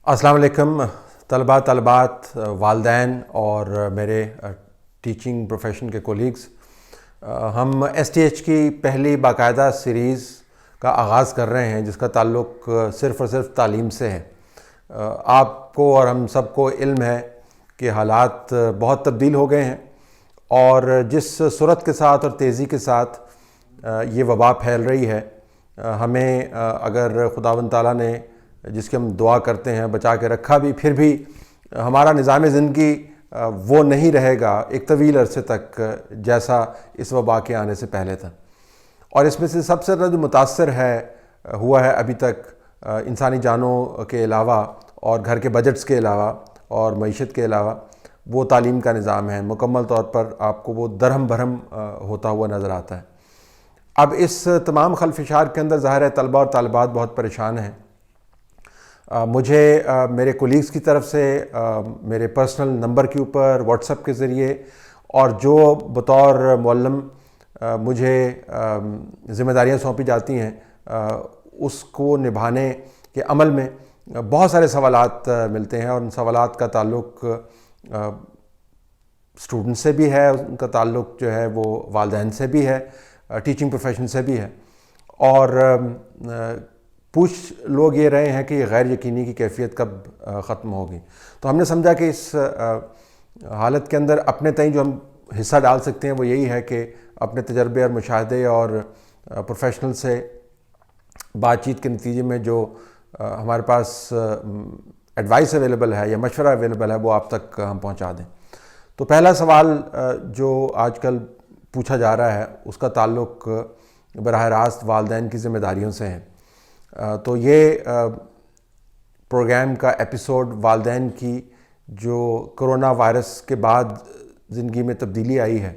السلام علیکم طلباء طالبات، والدین اور میرے ٹیچنگ پروفیشن کے کولیگز۔ ہم ایس ٹی ایچ کی پہلی باقاعدہ سیریز کا آغاز کر رہے ہیں جس کا تعلق صرف اور صرف تعلیم سے ہے۔ آپ کو اور ہم سب کو علم ہے کہ حالات بہت تبدیل ہو گئے ہیں، اور جس سرعت کے ساتھ اور تیزی کے ساتھ یہ وبا پھیل رہی ہے، ہمیں اگر خداوند تعالیٰ نے، جس کی ہم دعا کرتے ہیں، بچا کے رکھا بھی، پھر بھی ہمارا نظام زندگی وہ نہیں رہے گا ایک طویل عرصے تک جیسا اس وبا کے آنے سے پہلے تھا۔ اور اس میں سے سب سے زیادہ جو متاثر ہوا ہے ابھی تک انسانی جانوں کے علاوہ اور گھر کے بجٹس کے علاوہ اور معیشت کے علاوہ، وہ تعلیم کا نظام ہے۔ مکمل طور پر آپ کو وہ درہم بھرم ہوتا ہوا نظر آتا ہے۔ اب اس تمام خلفشار کے اندر ظاہر ہے طلباء اور طالبات بہت پریشان ہیں۔ مجھے میرے کولیگز کی طرف سے میرے پرسنل نمبر کے اوپر واٹس ایپ کے ذریعے، اور جو بطور معلم مجھے ذمہ داریاں سونپی جاتی ہیں اس کو نبھانے کے عمل میں بہت سارے سوالات ملتے ہیں، اور ان سوالات کا تعلق اسٹوڈنٹ سے بھی ہے، ان کا تعلق جو ہے وہ والدین سے بھی ہے، ٹیچنگ پروفیشن سے بھی ہے، اور پوچھ لوگ یہ رہے ہیں کہ یہ غیر یقینی کی کیفیت کب ختم ہوگی۔ تو ہم نے سمجھا کہ اس حالت کے اندر اپنے تئیں جو ہم حصہ ڈال سکتے ہیں وہ یہی ہے کہ اپنے تجربے اور مشاہدے اور پروفیشنل سے بات چیت کے نتیجے میں جو ہمارے پاس ایڈوائس اویلیبل ہے یا مشورہ اویلیبل ہے وہ آپ تک ہم پہنچا دیں۔ تو پہلا سوال جو آج کل پوچھا جا رہا ہے اس کا تعلق براہ راست والدین کی ذمہ داریوں سے ہے۔ تو یہ پروگرام کا ایپیسوڈ والدین کی جو کرونا وائرس کے بعد زندگی میں تبدیلی آئی ہے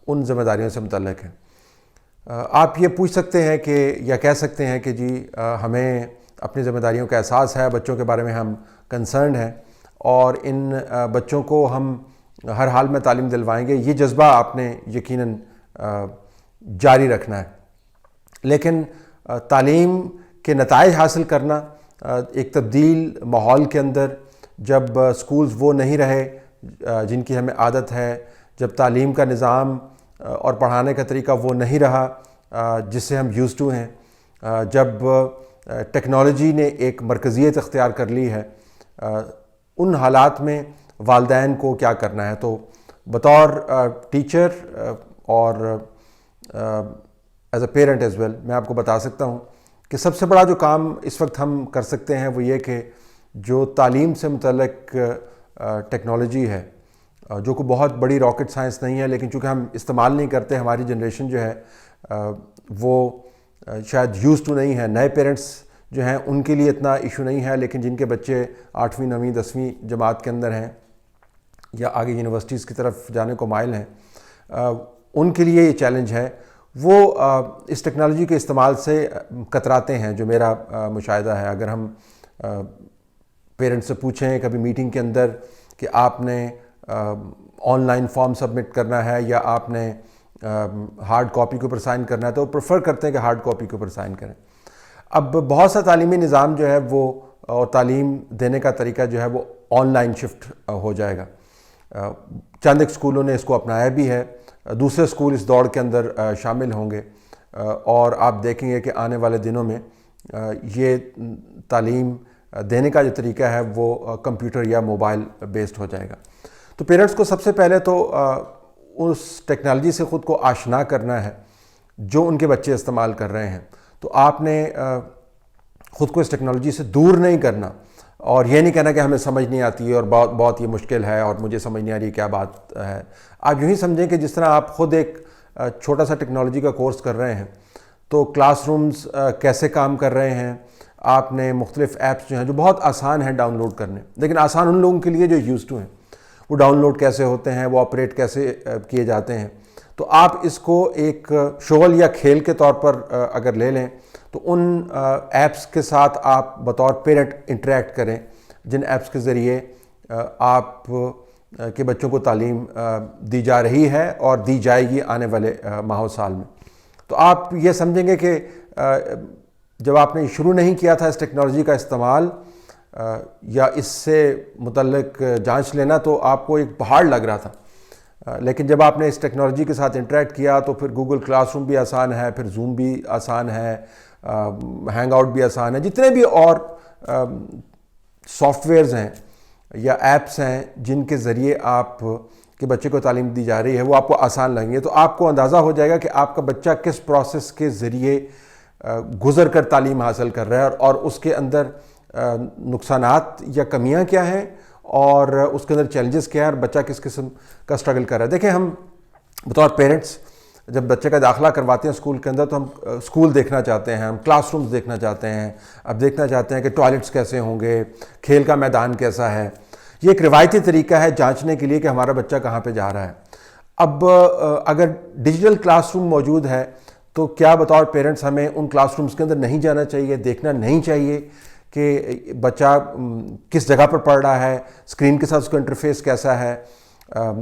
ان ذمہ داریوں سے متعلق ہے۔ آپ یہ پوچھ سکتے ہیں کہ یا کہہ سکتے ہیں کہ جی ہمیں اپنی ذمہ داریوں کا احساس ہے، بچوں کے بارے میں ہم کنسرنڈ ہیں، اور ان بچوں کو ہم ہر حال میں تعلیم دلوائیں گے۔ یہ جذبہ آپ نے یقیناً جاری رکھنا ہے۔ لیکن تعلیم کے نتائج حاصل کرنا ایک تبدیل ماحول کے اندر، جب سکولز وہ نہیں رہے جن کی ہمیں عادت ہے، جب تعلیم کا نظام اور پڑھانے کا طریقہ وہ نہیں رہا جس سے ہم یوز ٹو ہیں، جب ٹیکنالوجی نے ایک مرکزیت اختیار کر لی ہے، ان حالات میں والدین کو کیا کرنا ہے۔ تو بطور ٹیچر اور as a parent as well میں آپ کو بتا سکتا ہوں کہ سب سے بڑا جو کام اس وقت ہم کر سکتے ہیں وہ یہ کہ جو تعلیم سے متعلق ٹیکنالوجی ہے، جو کہ بہت بڑی راکٹ سائنس نہیں ہے، لیکن چونکہ ہم استعمال نہیں کرتے، ہماری جنریشن جو ہے وہ شاید یوز ٹو نہیں ہے، نئے پیرنٹس جو ہیں ان کے لیے اتنا ایشو نہیں ہے، لیکن جن کے بچے 8ویں 9ویں 10ویں جماعت کے اندر ہیں یا آگے یونیورسٹیز کی طرف جانے کو مائل ہیں، ان کے لیے یہ چیلنج ہے۔ وہ اس ٹیکنالوجی کے استعمال سے کتراتے ہیں، جو میرا مشاہدہ ہے۔ اگر ہم پیرنٹس سے پوچھیں کبھی میٹنگ کے اندر کہ آپ نے آن لائن فارم سبمٹ کرنا ہے یا آپ نے ہارڈ کاپی کے اوپر سائن کرنا ہے، تو وہ پریفر کرتے ہیں کہ ہارڈ کاپی کے اوپر سائن کریں۔ اب بہت سا تعلیمی نظام جو ہے وہ اور تعلیم دینے کا طریقہ جو ہے وہ آن لائن شفٹ ہو جائے گا۔ چند ایک اسکولوں نے اس کو اپنایا بھی ہے، دوسرے اسکول اس دوڑ کے اندر شامل ہوں گے، اور آپ دیکھیں گے کہ آنے والے دنوں میں یہ تعلیم دینے کا جو طریقہ ہے وہ کمپیوٹر یا موبائل بیسڈ ہو جائے گا۔ تو پیرنٹس کو سب سے پہلے تو اس ٹیکنالوجی سے خود کو آشنا کرنا ہے جو ان کے بچے استعمال کر رہے ہیں۔ تو آپ نے خود کو اس ٹیکنالوجی سے دور نہیں کرنا، اور یہ نہیں کہنا کہ ہمیں سمجھ نہیں آتی ہے اور بہت یہ مشکل ہے اور مجھے سمجھ نہیں آ رہی کیا بات ہے۔ آپ یوں ہی سمجھیں کہ جس طرح آپ خود ایک چھوٹا سا ٹیکنالوجی کا کورس کر رہے ہیں، تو کلاس رومز کیسے کام کر رہے ہیں، آپ نے مختلف ایپس جو ہیں جو بہت آسان ہیں ڈاؤن لوڈ کرنے، لیکن آسان ان لوگوں کے لیے جو یوز ٹو ہیں، وہ ڈاؤن لوڈ کیسے ہوتے ہیں، وہ آپریٹ کیسے کیے جاتے ہیں۔ تو آپ اس کو ایک شغل یا کھیل کے طور پر اگر لے لیں تو ان ایپس کے ساتھ آپ بطور پیرنٹ انٹریکٹ کریں جن ایپس کے ذریعے آپ کے بچوں کو تعلیم دی جا رہی ہے اور دی جائے گی آنے والے ماہ و سال میں۔ تو آپ یہ سمجھیں گے کہ جب آپ نے شروع نہیں کیا تھا اس ٹیکنالوجی کا استعمال یا اس سے متعلق جانچ لینا تو آپ کو ایک پہاڑ لگ رہا تھا، لیکن جب آپ نے اس ٹیکنالوجی کے ساتھ انٹریکٹ کیا تو پھر گوگل کلاس روم بھی آسان ہے، پھر زوم بھی آسان ہے، ہینگ آؤٹ بھی آسان ہے، جتنے بھی اور سافٹ ویئرز ہیں یا ایپس ہیں جن کے ذریعے آپ کے بچے کو تعلیم دی جا رہی ہے وہ آپ کو آسان لگیں گے، تو آپ کو اندازہ ہو جائے گا کہ آپ کا بچہ کس پروسیس کے ذریعے گزر کر تعلیم حاصل کر رہا ہے، اور اس کے اندر نقصانات یا کمیاں کیا ہیں اور اس کے اندر چیلنجز کیا ہے، اور بچہ کس قسم کا اسٹرگل کر رہا ہے۔ دیکھیں، ہم بطور پیرنٹس جب بچے کا داخلہ کرواتے ہیں اسکول کے اندر تو ہم اسکول دیکھنا چاہتے ہیں، ہم کلاس رومز دیکھنا چاہتے ہیں، اب دیکھنا چاہتے ہیں کہ ٹوائلٹس کیسے ہوں گے، کھیل کا میدان کیسا ہے۔ یہ ایک روایتی طریقہ ہے جانچنے کے لیے کہ ہمارا بچہ کہاں پہ جا رہا ہے۔ اب اگر ڈیجیٹل کلاس روم موجود ہے تو کیا بطور پیرنٹس ہمیں ان کلاس رومز کے اندر نہیں جانا چاہیے، دیکھنا نہیں چاہیے کہ بچہ کس جگہ پر پڑھ رہا ہے، اسکرین کے ساتھ اس کا انٹرفیس کیسا ہے؟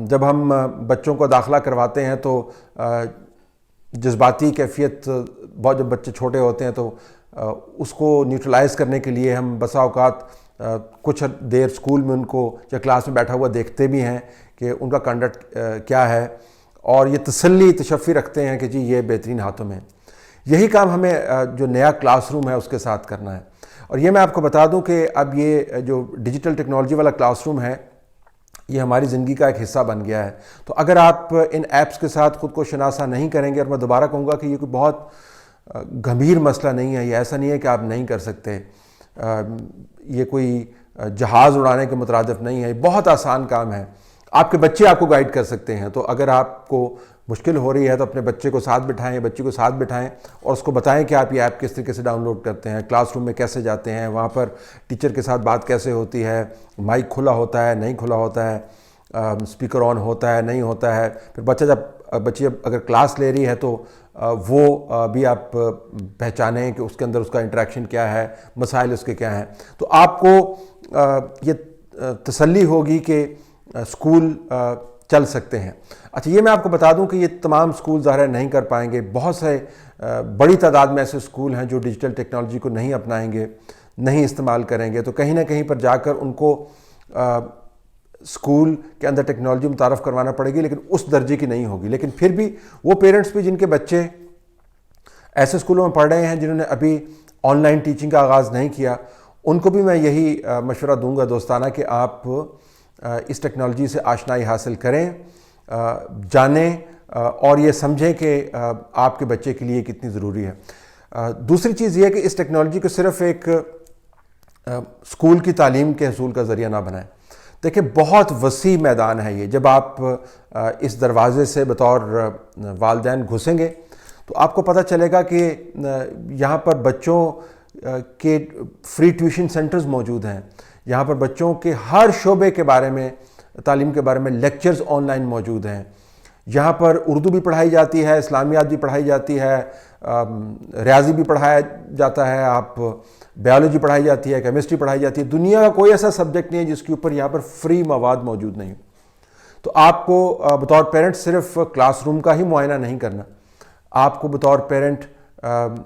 جب ہم بچوں کو داخلہ کرواتے ہیں تو جذباتی کیفیت، بہت جب بچے چھوٹے ہوتے ہیں تو اس کو نیوٹرلائز کرنے کے لیے ہم بسا اوقات کچھ دیر اسکول میں ان کو یا کلاس میں بیٹھا ہوا دیکھتے بھی ہیں کہ ان کا کنڈکٹ کیا ہے، اور یہ تسلی تشفی رکھتے ہیں کہ جی یہ بہترین ہاتھوں میں۔ یہی کام ہمیں جو نیا کلاس روم ہے اس کے ساتھ کرنا ہے۔ اور یہ میں آپ کو بتا دوں کہ اب یہ جو ڈیجیٹل ٹیکنالوجی والا کلاس روم ہے یہ ہماری زندگی کا ایک حصہ بن گیا ہے، تو اگر آپ ان ایپس کے ساتھ خود کو شناسا نہیں کریں گے، اور میں دوبارہ کہوں گا کہ یہ کوئی بہت گمبھیر مسئلہ نہیں ہے، یہ ایسا نہیں ہے کہ آپ نہیں کر سکتے، یہ کوئی جہاز اڑانے کے مترادف نہیں ہے، بہت آسان کام ہے، آپ کے بچے آپ کو گائیڈ کر سکتے ہیں۔ تو اگر آپ کو مشکل ہو رہی ہے تو اپنے بچے کو ساتھ بٹھائیں، بچی کو ساتھ بٹھائیں اور اس کو بتائیں کہ آپ یہ ایپ کس طریقے سے ڈاؤن لوڈ کرتے ہیں، کلاس روم میں کیسے جاتے ہیں، وہاں پر ٹیچر کے ساتھ بات کیسے ہوتی ہے، مائک کھلا ہوتا ہے نہیں کھلا ہوتا ہے، اسپیکر آن ہوتا ہے نہیں ہوتا ہے، پھر بچی اگر کلاس لے رہی ہے تو وہ بھی آپ پہچانیں کہ اس کے اندر اس کا انٹریکشن کیا ہے، مسائل اس کے کیا ہیں، تو آپ کو یہ تسلی ہوگی کہ اسکول چل سکتے ہیں۔ اچھا، یہ میں آپ کو بتا دوں کہ یہ تمام اسکول ظاہر نہیں کر پائیں گے، بہت سے بڑی تعداد میں ایسے اسکول ہیں جو ڈیجیٹل ٹیکنالوجی کو نہیں اپنائیں گے، نہیں استعمال کریں گے، تو کہیں نہ کہیں پر جا کر ان کو اسکول کے اندر ٹیکنالوجی متعارف کروانا پڑے گی، لیکن اس درجے کی نہیں ہوگی۔ لیکن پھر بھی وہ پیرنٹس بھی جن کے بچے ایسے اسکولوں میں پڑھ رہے ہیں جنہوں نے ابھی آن لائن ٹیچنگ کا آغاز نہیں کیا، ان کو بھی میں یہی مشورہ دوں گا دوستانہ کہ آپ اس ٹیکنالوجی سے آشنائی حاصل کریں، جانیں اور یہ سمجھیں کہ آپ کے بچے کے لیے کتنی ضروری ہے۔ دوسری چیز یہ ہے کہ اس ٹیکنالوجی کو صرف ایک اسکول کی تعلیم کے حصول کا ذریعہ نہ بنائیں۔ دیکھیں، بہت وسیع میدان ہے یہ، جب آپ اس دروازے سے بطور والدین گھسیں گے تو آپ کو پتہ چلے گا کہ یہاں پر بچوں کے فری ٹیوشن سینٹرز موجود ہیں، یہاں پر بچوں کے ہر شعبے کے بارے میں، تعلیم کے بارے میں لیکچرز آن لائن موجود ہیں، یہاں پر اردو بھی پڑھائی جاتی ہے، اسلامیات بھی پڑھائی جاتی ہے، ریاضی بھی پڑھایا جاتا ہے، آپ بیالوجی پڑھائی جاتی ہے، کیمسٹری پڑھائی جاتی ہے۔ دنیا کا کوئی ایسا سبجیکٹ نہیں ہے جس کے اوپر یہاں پر فری مواد موجود نہیں۔ تو آپ کو بطور پیرنٹ صرف کلاس روم کا ہی معائنہ نہیں کرنا، آپ کو بطور پیرنٹ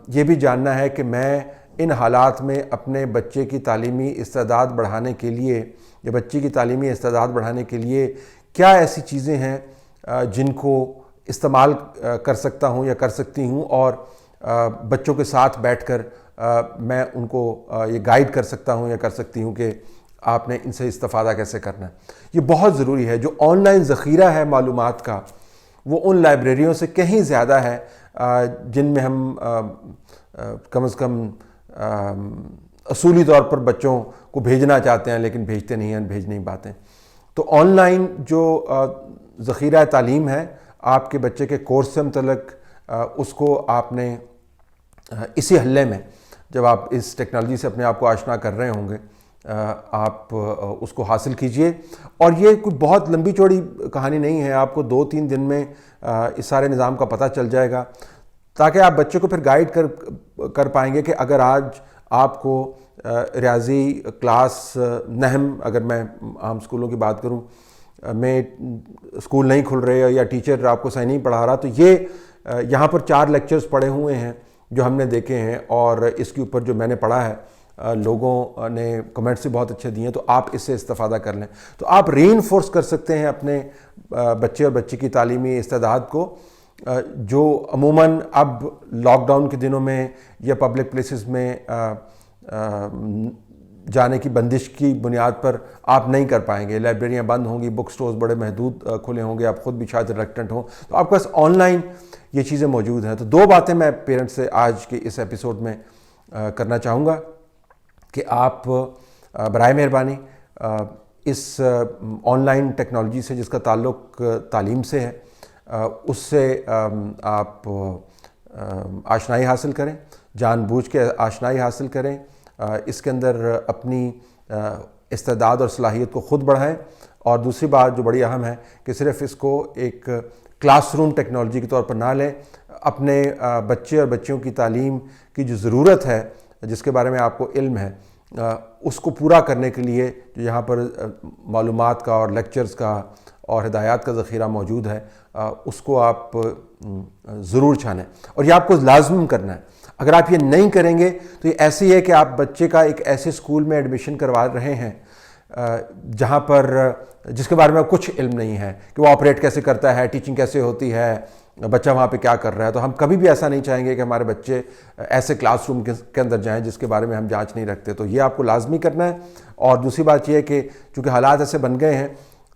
یہ بھی جاننا ہے کہ میں ان حالات میں اپنے بچے کی تعلیمی استعداد بڑھانے کے لیے یا بچی کی تعلیمی استعداد بڑھانے کے لیے کیا ایسی چیزیں ہیں جن کو استعمال کر سکتا ہوں یا کر سکتی ہوں، اور بچوں کے ساتھ بیٹھ کر میں ان کو یہ گائیڈ کر سکتا ہوں یا کر سکتی ہوں کہ آپ نے ان سے استفادہ کیسے کرنا ہے۔ یہ بہت ضروری ہے۔ جو آن لائن ذخیرہ ہے معلومات کا وہ ان لائبریریوں سے کہیں زیادہ ہے جن میں ہم کم از کم اصولی طور پر بچوں کو بھیجنا چاہتے ہیں لیکن بھیجتے نہیں ہیں، بھیج نہیں پاتے۔ تو آن لائن جو ذخیرہ تعلیم ہے آپ کے بچے کے کورس سے متعلق، اس کو آپ نے اسی حلے میں جب آپ اس ٹیکنالوجی سے اپنے آپ کو آشنا کر رہے ہوں گے آپ اس کو حاصل کیجئے۔ اور یہ کوئی بہت لمبی چوڑی کہانی نہیں ہے، آپ کو 2-3 دن میں اس سارے نظام کا پتہ چل جائے گا، تاکہ آپ بچے کو پھر گائیڈ کر پائیں گے کہ اگر آج آپ کو ریاضی کلاس نحم، اگر میں عام اسکولوں کی بات کروں، میں اسکول نہیں کھل رہے یا ٹیچر آپ کو صحیح نہیں پڑھا رہا، تو یہ یہاں پر 4 لیکچرز پڑھے ہوئے ہیں جو ہم نے دیکھے ہیں، اور اس کے اوپر جو میں نے پڑھا ہے لوگوں نے کمنٹس بھی بہت اچھے دیے ہیں، تو آپ اس سے استفادہ کر لیں. تو آپ ری انفورس کر سکتے ہیں اپنے بچے اور بچی کی تعلیمی استعداد کو، جو عموماً اب لاک ڈاؤن کے دنوں میں یا پبلک پلیسز میں جانے کی بندش کی بنیاد پر آپ نہیں کر پائیں گے. لائبریریاں بند ہوں گی، بک سٹورز بڑے محدود کھلے ہوں گے، آپ خود بھی شاید ریلیکٹنٹ ہوں، تو آپ کے پاس آن لائن یہ چیزیں موجود ہیں. تو 2 باتیں میں پیرنٹس سے آج کے اس ایپیسوڈ میں کرنا چاہوں گا کہ آپ برائے مہربانی اس آن لائن ٹیکنالوجی سے جس کا تعلق تعلیم سے ہے اس سے آپ آشنائی حاصل کریں، جان بوجھ کے آشنائی حاصل کریں، اس کے اندر اپنی استعداد اور صلاحیت کو خود بڑھائیں. اور دوسری بات جو بڑی اہم ہے کہ صرف اس کو ایک کلاس روم ٹیکنالوجی کے طور پر نہ لیں. اپنے بچے اور بچیوں کی تعلیم کی جو ضرورت ہے، جس کے بارے میں آپ کو علم ہے، اس کو پورا کرنے کے لیے جو یہاں پر معلومات کا اور لیکچرز کا اور ہدایات کا ذخیرہ موجود ہے، اس کو آپ ضرور چھانیں. اور یہ آپ کو لازم کرنا ہے. اگر آپ یہ نہیں کریں گے تو یہ ایسی ہے کہ آپ بچے کا ایک ایسے اسکول میں ایڈمیشن کروا رہے ہیں جہاں پر جس کے بارے میں کچھ علم نہیں ہے کہ وہ آپریٹ کیسے کرتا ہے، ٹیچنگ کیسے ہوتی ہے، بچہ وہاں پہ کیا کر رہا ہے. تو ہم کبھی بھی ایسا نہیں چاہیں گے کہ ہمارے بچے ایسے کلاس روم کے اندر جائیں جس کے بارے میں ہم جانچ نہیں رکھتے. تو یہ آپ کو لازمی کرنا ہے. اور دوسری بات یہ ہے کہ چونکہ حالات ایسے بن گئے ہیں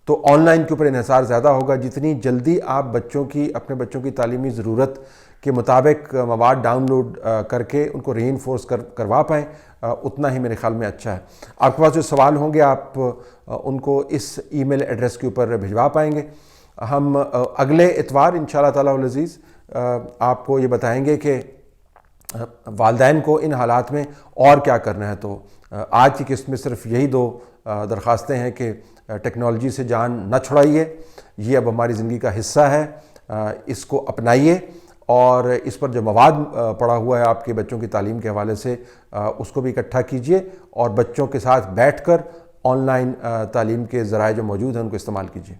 تو آن لائن کے اوپر انحصار زیادہ ہوگا. جتنی جلدی آپ اپنے بچوں کی تعلیمی ضرورت کے مطابق مواد ڈاؤن لوڈ کر کے ان کو ری انفورس کروا پائیں، اتنا ہی میرے خیال میں اچھا ہے. آپ کے پاس جو سوال ہوں گے آپ ان کو اس ای میل ایڈریس کے اوپر بھجوا پائیں گے. ہم اگلے اتوار انشاءاللہ تعالی العزیز آپ کو یہ بتائیں گے کہ والدین کو ان حالات میں اور کیا کرنا ہے. تو آج کی قسط میں صرف یہی 2 درخواستیں ہیں کہ ٹیکنالوجی سے جان نہ چھڑائیے، یہ اب ہماری زندگی کا حصہ ہے، اس کو اپنائیے، اور اس پر جو مواد پڑا ہوا ہے آپ کے بچوں کی تعلیم کے حوالے سے اس کو بھی اکٹھا کیجیے، اور بچوں کے ساتھ بیٹھ کر آن لائن تعلیم کے ذرائع جو موجود ہیں ان کو استعمال کیجیے.